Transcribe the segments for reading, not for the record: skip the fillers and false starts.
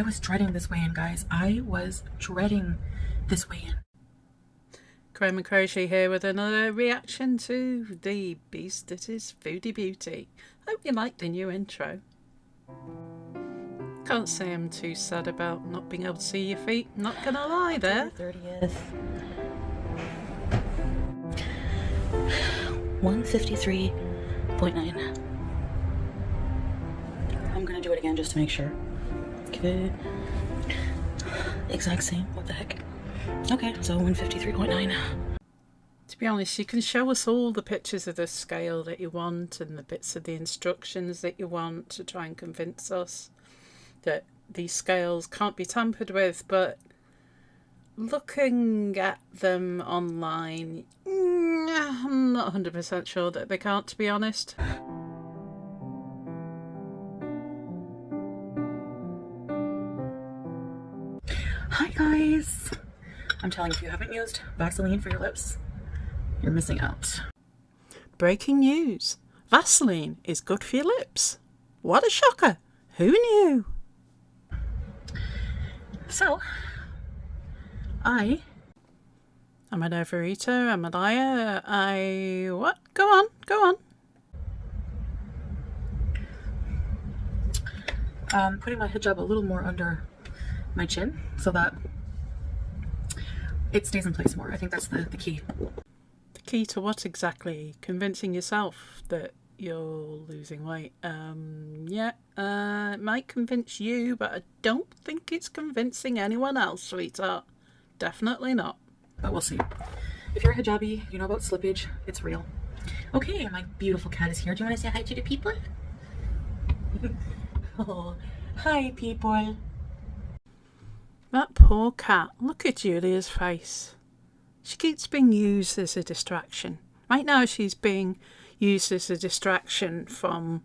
I was dreading this weigh-in, guys. I was dreading this weigh-in. Graham and Crochet here with another reaction to the beast that is Foodie Beauty. Hope you liked the new intro. Can't say I'm too sad about not being able to see your feet, not gonna lie there. 30th. 153.9. I'm gonna do it again just to make sure. Okay. Exact same. What the heck? Okay, so 153.9. To be honest, you can show us all the pictures of the scale that you want and the bits of the instructions that you want to try and convince us that these scales can't be tampered with, but looking at them online, I'm not 100% sure that they can't, to be honest. Hi guys! I'm telling you, if you haven't used Vaseline for your lips, you're missing out. Breaking news. Vaseline is good for your lips. What a shocker. Who knew? So, I'm an overeater, I'm a liar, what? Go on, go on. Putting my hijab a little more under my chin so that it stays in place more. I think that's the key. The key to what exactly? Convincing yourself that you're losing weight. It might convince you, but I don't think it's convincing anyone else, sweetheart. Definitely not. But we'll see. If you're a hijabi, you know about slippage. It's real. Okay, my beautiful cat is here. Do you want to say hi to the people? Oh, hi people. That poor cat. Look at Julia's face. She keeps being used as a distraction. Right now she's being used as a distraction from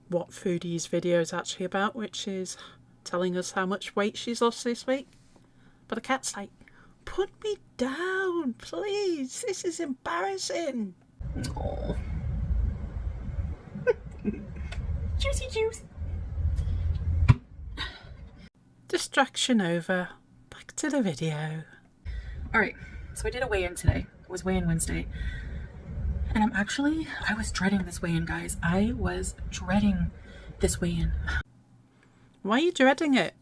what Foodie's video is actually about, which is telling us how much weight she's lost this week. But the cat's like, put me down, please. This is embarrassing. Oh. Juicy juice. Distraction over. Back to the video. Alright, so I did a weigh-in today. It was weigh-in Wednesday. And I was dreading this weigh-in, guys. I was dreading this weigh-in. Why are you dreading it?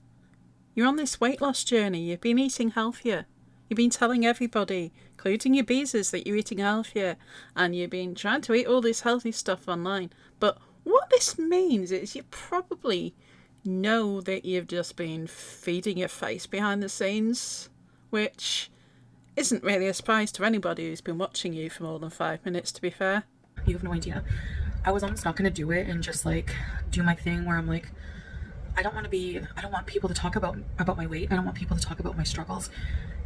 You're on this weight loss journey. You've been eating healthier. You've been telling everybody, including your beezers, that you're eating healthier. And you've been trying to eat all this healthy stuff online. But what this means is you probably know that you've just been feeding your face behind the scenes, which isn't really a surprise to anybody who's been watching you for more than 5 minutes, to be fair. You have no idea. I was almost not going to do it and just like do my thing where I'm like, I don't want people to talk about my weight. I don't want people to talk about my struggles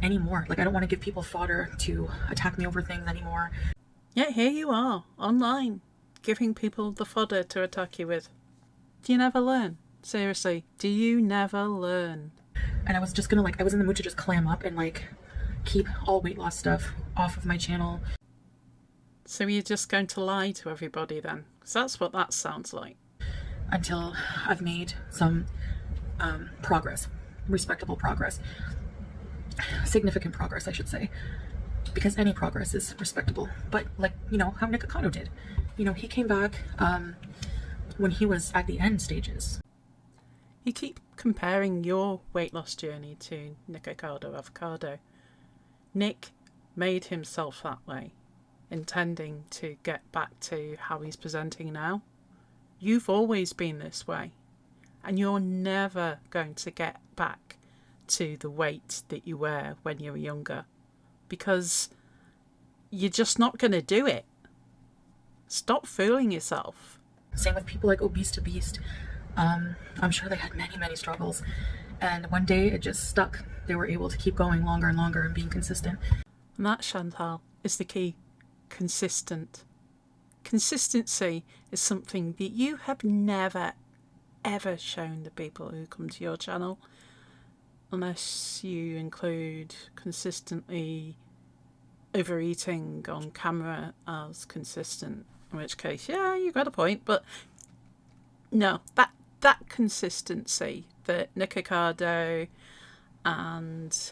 anymore. Like, I don't want to give people fodder to attack me over things anymore. Yeah, here you are, online, giving people the fodder to attack you with. Do you never learn? Seriously, do you never learn? And I was just gonna I was in the mood to just clam up and like keep all weight loss stuff off of my channel. So you're just going to lie to everybody then? Because that's what that sounds like. Until I've made some progress, respectable progress, significant progress, I should say, because any progress is respectable. But like, you know, how Nick Ocado did. You know, he came back when he was at the end stages. You keep comparing your weight loss journey to Nick Ocado Avocado. Nick made himself that way, intending to get back to how he's presenting now. You've always been this way, and you're never going to get back to the weight that you were when you were younger, because you're just not going to do it. Stop fooling yourself. Same with people like Obese to Beast. I'm sure they had many struggles, and one day it just stuck. They were able to keep going longer and longer and being consistent. And that, Chantal, is the key. Consistent. Consistency is something that you have never ever shown the people who come to your channel, unless you include consistently overeating on camera as consistent, in which case, yeah, you got a point. But no, that consistency that Nick Ricardo and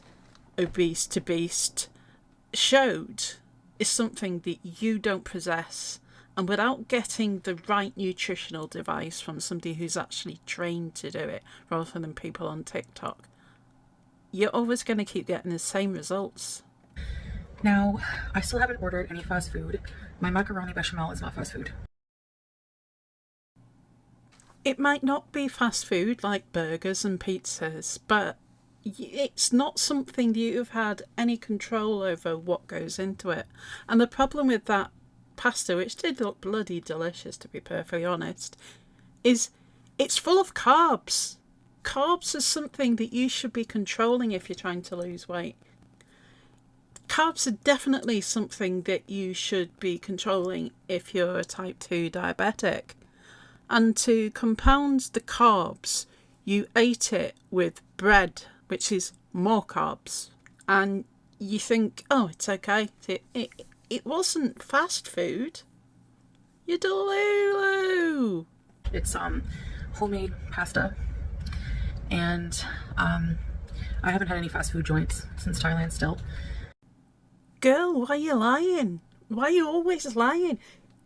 Obese to Beast showed is something that you don't possess. And without getting the right nutritional device from somebody who's actually trained to do it, rather than people on TikTok, you're always going to keep getting the same results. Now, I still haven't ordered any fast food. My macaroni bechamel is not fast food. It might not be fast food like burgers and pizzas, but it's not something that you've had any control over what goes into it. And the problem with that pasta, which did look bloody delicious to be perfectly honest, is it's full of carbs. Carbs is something that you should be controlling if you're trying to lose weight. Carbs are definitely something that you should be controlling if you're a type 2 diabetic. And to compound the carbs, you ate it with bread, which is more carbs. And you think, oh, it's okay. It wasn't fast food. You delulu. It's homemade pasta. And I haven't had any fast food joints since Thailand still. Girl, why are you lying? Why are you always lying?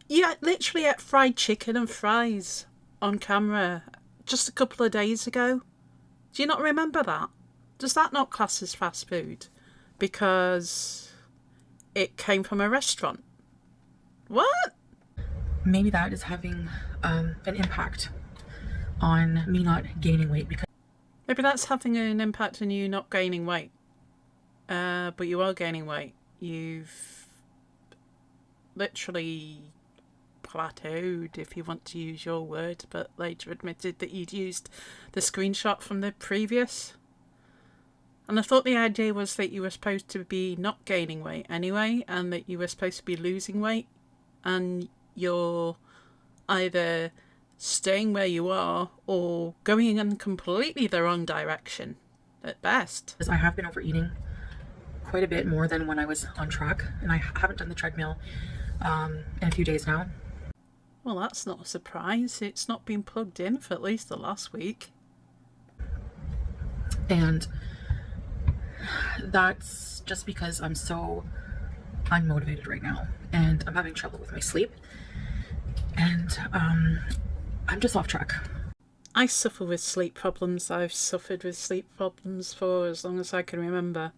You literally ate fried chicken and fries on camera just a couple of days ago. Do you not remember that? Does that not class as fast food? Because it came from a restaurant. What? Maybe that is having an impact on me not gaining weight. Because maybe that's having an impact on you not gaining weight. But you are gaining weight. You've literally plateaued, if you want to use your word, but later admitted that you'd used the screenshot from the previous. And I thought the idea was that you were supposed to be not gaining weight anyway, and that you were supposed to be losing weight, and you're either staying where you are or going in completely the wrong direction at best. I have been overeating quite a bit more than when I was on track, and I haven't done the treadmill in a few days now. Well, that's not a surprise. It's not been plugged in for at least the last week. And that's just because I'm so unmotivated right now, and I'm having trouble with my sleep, and I'm just off track. I suffer with sleep problems. I've suffered with sleep problems for as long as I can remember.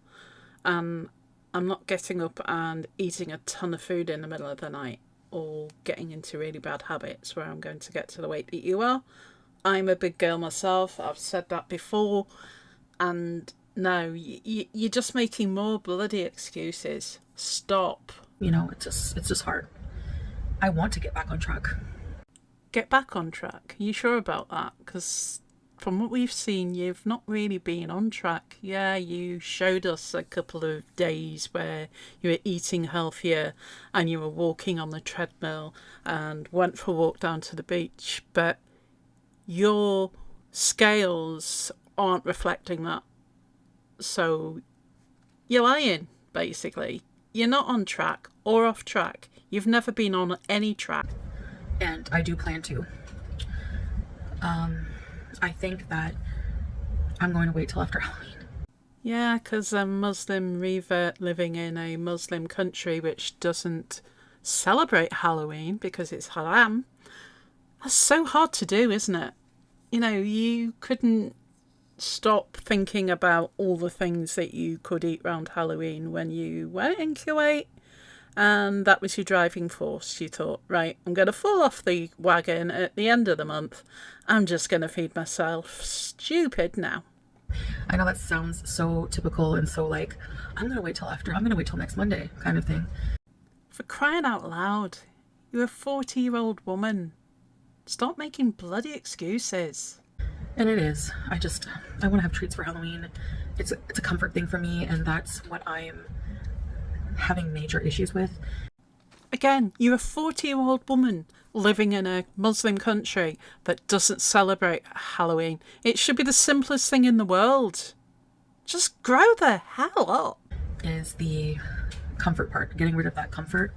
I'm not getting up and eating a ton of food in the middle of the night, or getting into really bad habits where I'm going to get to the weight that you are. I'm a big girl myself. I've said that before. And no, you're just making more bloody excuses. Stop. You know, it's just hard. I want to get back on track. Get back on track? Are you sure about that? Because from what we've seen, you've not really been on track. Yeah, you showed us a couple of days where you were eating healthier and you were walking on the treadmill and went for a walk down to the beach, but your scales aren't reflecting that. So you're lying, basically. You're not on track or off track. You've never been on any track. And I do plan to. I think that I'm going to wait till after Halloween. Yeah, because a Muslim revert living in a Muslim country which doesn't celebrate Halloween because it's haram. That's so hard to do, isn't it? You know, you couldn't stop thinking about all the things that you could eat around Halloween when you were in Kuwait, and that was your driving force. You thought, right, I'm going to fall off the wagon at the end of the month. I'm just going to feed myself stupid now. I know that sounds so typical and so like, I'm going to wait till next Monday kind of thing. For crying out loud, you're a 40-year-old woman. Stop making bloody excuses. And it is. I want to have treats for Halloween. It's a comfort thing for me, and that's what I am having major issues with. Again, you're a 40-year-old woman living in a Muslim country that doesn't celebrate Halloween. It should be the simplest thing in the world. Just grow the hell up. Is the comfort part, getting rid of that comfort.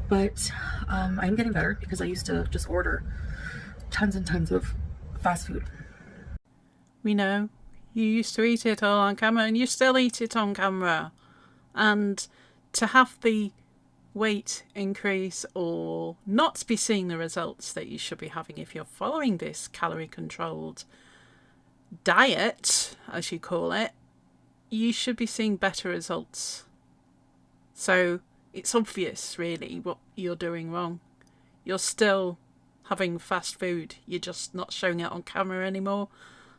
But I'm getting better because I used to just order tons and tons of fast food. We know. You used to eat it all on camera and you still eat it on camera. And to have the weight increase or not be seeing the results that you should be having if you're following this calorie controlled diet, as you call it, you should be seeing better results. So it's obvious really what you're doing wrong. You're still having fast food, you're just not showing it on camera anymore,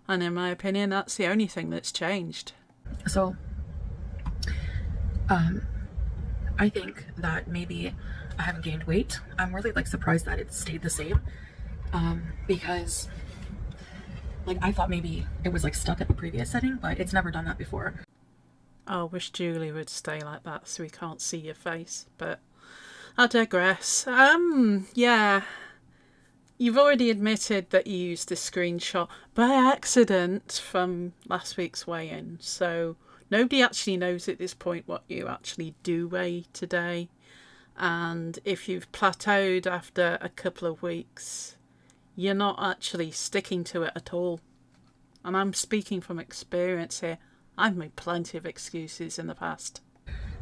and in my opinion that's the only thing that's changed. So I think that maybe I haven't gained weight. I'm really like surprised that it stayed the same, because like I thought maybe it was like stuck at the previous setting, but it's never done that before. I wish Julie would stay like that so we can't see your face, but I digress. Yeah, you've already admitted that you used this screenshot by accident from last week's weigh-in, so nobody actually knows at this point what you actually do weigh today. And if you've plateaued after a couple of weeks, you're not actually sticking to it at all. And I'm speaking from experience here. I've made plenty of excuses in the past.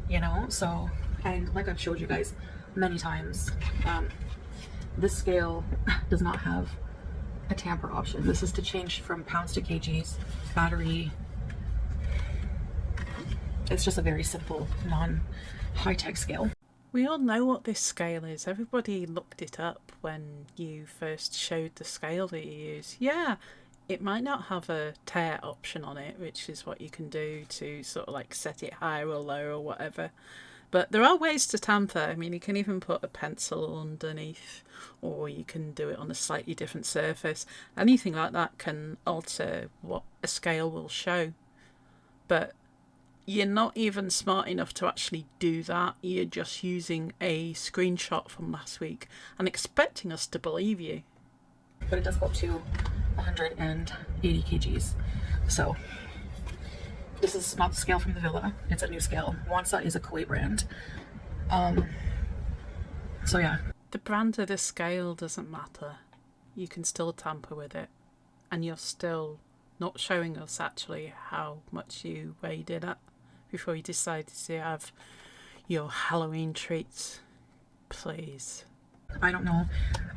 You know, so, and like I've showed you guys many times, this scale does not have a tamper option. This is to change from pounds to kgs, battery. It's just a very simple, non-high-tech scale. We all know what this scale is. Everybody looked it up when you first showed the scale that you use. Yeah, it might not have a tear option on it, which is what you can do to sort of like set it higher or lower or whatever. But there are ways to tamper. I mean, you can even put a pencil underneath, or you can do it on a slightly different surface. Anything like that can alter what a scale will show. But you're not even smart enough to actually do that. You're just using a screenshot from last week and expecting us to believe you. But it does go up to 180 kgs. So this is not the scale from the Villa. It's a new scale. Wansa is a Kuwait brand. So yeah. The brand of the scale doesn't matter. You can still tamper with it. And you're still not showing us actually how much you weighed it at before you decided to have your Halloween treats. Please. I don't know.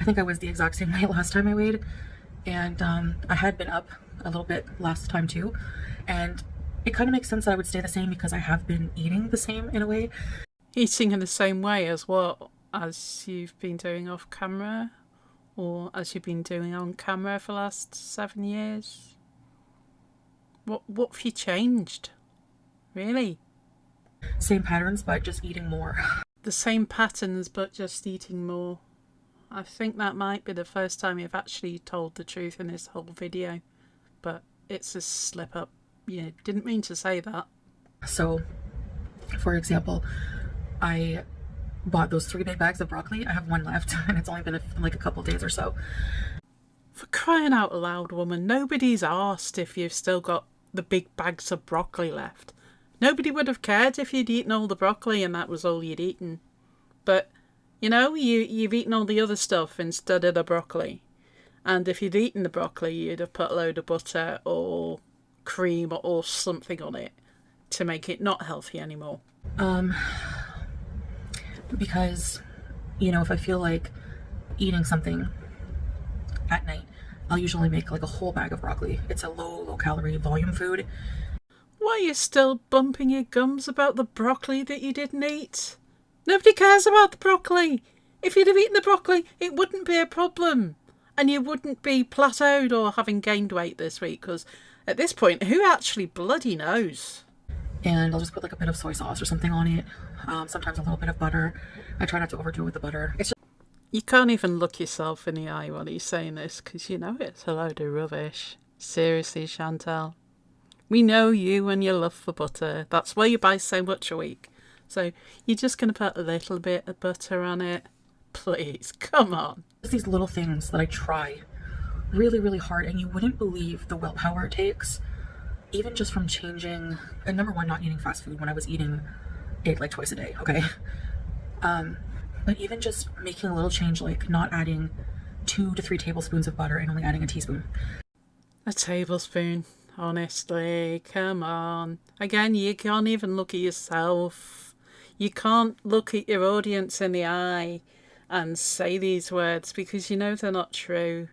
I think I was the exact same weight last time I weighed. And I had been up a little bit last time too. And it kind of makes sense that I would stay the same because I have been eating the same in a way. Eating in the same way as what? As you've been doing off camera? Or as you've been doing on camera for the last 7 years? What have you changed? Really? Same patterns, but just eating more. The same patterns, but just eating more. I think that might be the first time you've actually told the truth in this whole video. But it's a slip up. You didn't mean to say that. So, for example, I bought those 3 big bags of broccoli. I have 1 left, and it's only been like a couple days or so. For crying out loud, woman, nobody's asked if you've still got the big bags of broccoli left. Nobody would have cared if you'd eaten all the broccoli and that was all you'd eaten. But, you know, you've eaten all the other stuff instead of the broccoli. And if you'd eaten the broccoli, you'd have put a load of butter or cream or something on it to make it not healthy anymore. Because, you know, if I feel like eating something at night, I'll usually make like a whole bag of broccoli. It's a low calorie volume food. Why are you still bumping your gums about the broccoli that you didn't eat? Nobody cares about the broccoli. If you'd have eaten the broccoli, it wouldn't be a problem. And you wouldn't be plateaued or having gained weight this week, because at this point, who actually bloody knows? And I'll just put like a bit of soy sauce or something on it. Sometimes a little bit of butter. I try not to overdo it with the butter. It's just... You can't even look yourself in the eye while you're saying this, because you know it's a load of rubbish. Seriously, Chantal. We know you and your love for butter. That's why you buy so much a week. So you're just going to put a little bit of butter on it? Please, come on. Just these little things that I try really hard, and you wouldn't believe the willpower it takes, even just from changing, and number one, not eating fast food when I was eating it like twice a day, okay? But even just making a little change, like not adding 2 to 3 tablespoons of butter and only adding a teaspoon. A tablespoon. Honestly, come on. Again, you can't even look at yourself. You can't look at your audience in the eye and say these words because you know they're not true.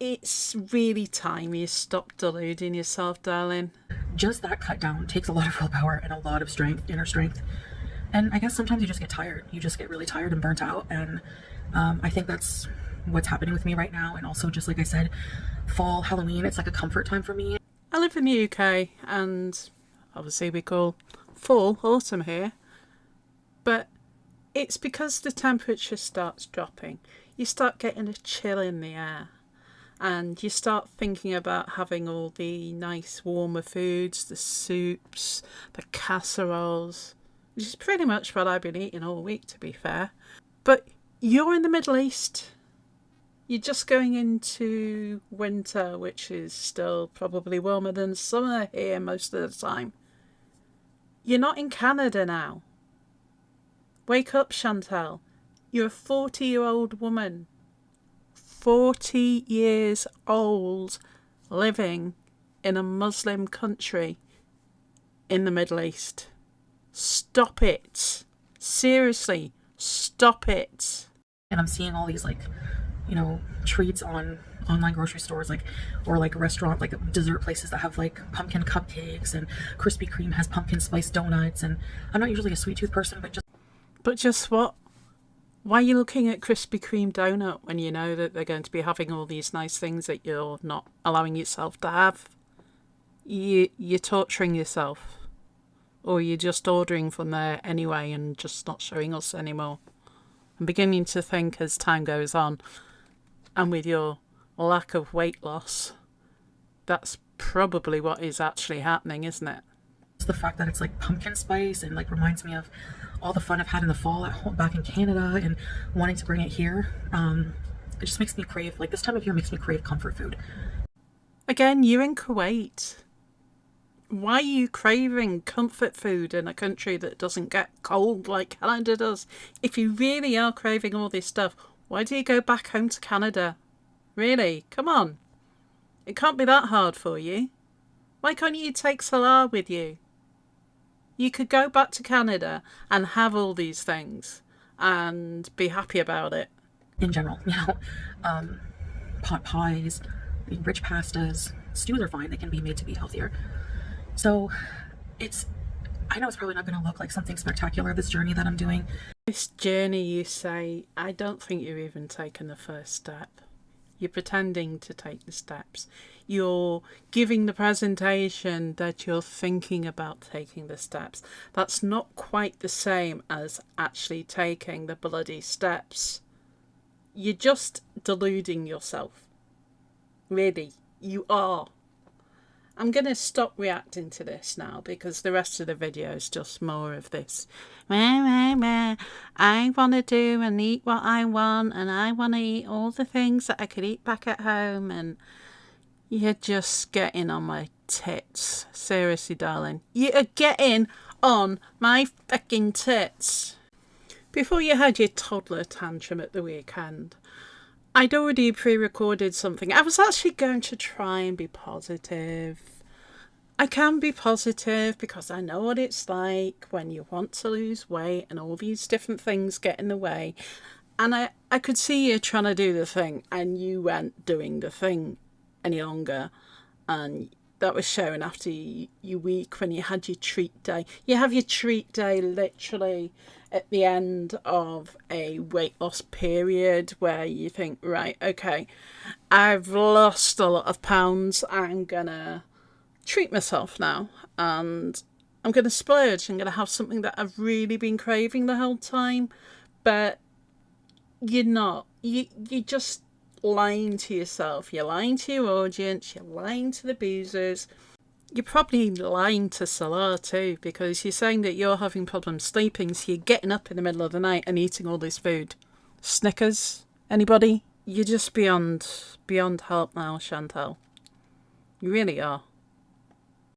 It's really time you stop deluding yourself, darling. Just that cut down takes a lot of willpower and a lot of strength, inner strength. And I guess sometimes you just get tired. You just get really tired and burnt out. And I think that's what's happening with me right now. And also, just like I said, fall, Halloween, it's like a comfort time for me. I live in the UK and obviously we call fall autumn here. But it's because the temperature starts dropping. You start getting a chill in the air. And you start thinking about having all the nice warmer foods, the soups, the casseroles, which is pretty much what I've been eating all week, to be fair. But you're in the Middle East. You're just going into winter, which is still probably warmer than summer here most of the time. You're not in Canada now. Wake up, Chantal. You're a 40-year-old woman. 40 years old, living in a Muslim country in the Middle East. Stop it. Seriously, stop it. And I'm seeing all these, like, you know, treats on online grocery stores, like, or like restaurant, like dessert places that have like pumpkin cupcakes, and Krispy Kreme has pumpkin spice donuts. And I'm not usually a sweet tooth person, but just what? Why are you looking at Krispy Kreme donut when you know that they're going to be having all these nice things that you're not allowing yourself to have? You're torturing yourself. Or you're just ordering from there anyway and just not showing us anymore. I'm beginning to think as time goes on, and with your lack of weight loss, that's probably what is actually happening, isn't it? it's the fact that it's like pumpkin spice and like reminds me of all the fun I've had in the fall at home back in Canada and wanting to bring it here. It just makes me crave, like this time of year makes me crave comfort food. Again, you're in Kuwait. Why are you craving comfort food in a country that doesn't get cold like Canada does? If you really are craving all this stuff, why do you go back home to Canada? Really? Come on. It can't be that hard for you. Why can't you take Salah with you? You could go back to Canada and have all these things and be happy about it. In general, you know, pot pies, rich pastas, stews are fine. They can be made to be healthier. So I know it's probably not going to look like something spectacular, this journey that I'm doing. This journey, you say, I don't think you've even taken the first step. You're pretending to take the steps. You're giving the presentation that you're thinking about taking the steps. That's not quite the same as actually taking the bloody steps. You're just deluding yourself. Really, you are. I'm going to stop reacting to this now because the rest of the video is just more of this. I want to do and eat what I want, and I want to eat all the things that I could eat back at home, and you're just getting on my tits. Seriously, darling. You are getting on my fucking tits. Before you had your toddler tantrum at the weekend, I'd already pre-recorded something. I was actually going to try and be positive. I can be positive because I know what it's like when you want to lose weight and all these different things get in the way. And I could see you trying to do the thing and you weren't doing the thing any longer. And that was showing after your week when you had your treat day. You have your treat day literally at the end of a weight loss period where you think, right, okay, I've lost a lot of pounds. I'm gonna treat myself now and I'm gonna splurge. I'm gonna have something that I've really been craving the whole time. But you're not. You're just lying to yourself. You're lying to your audience. You're lying to the boozers. You're probably lying to Salah too, because you're saying that you're having problems sleeping, so you're getting up in the middle of the night and eating all this food. Snickers? Anybody? You're just beyond help now, Chantal. You really are.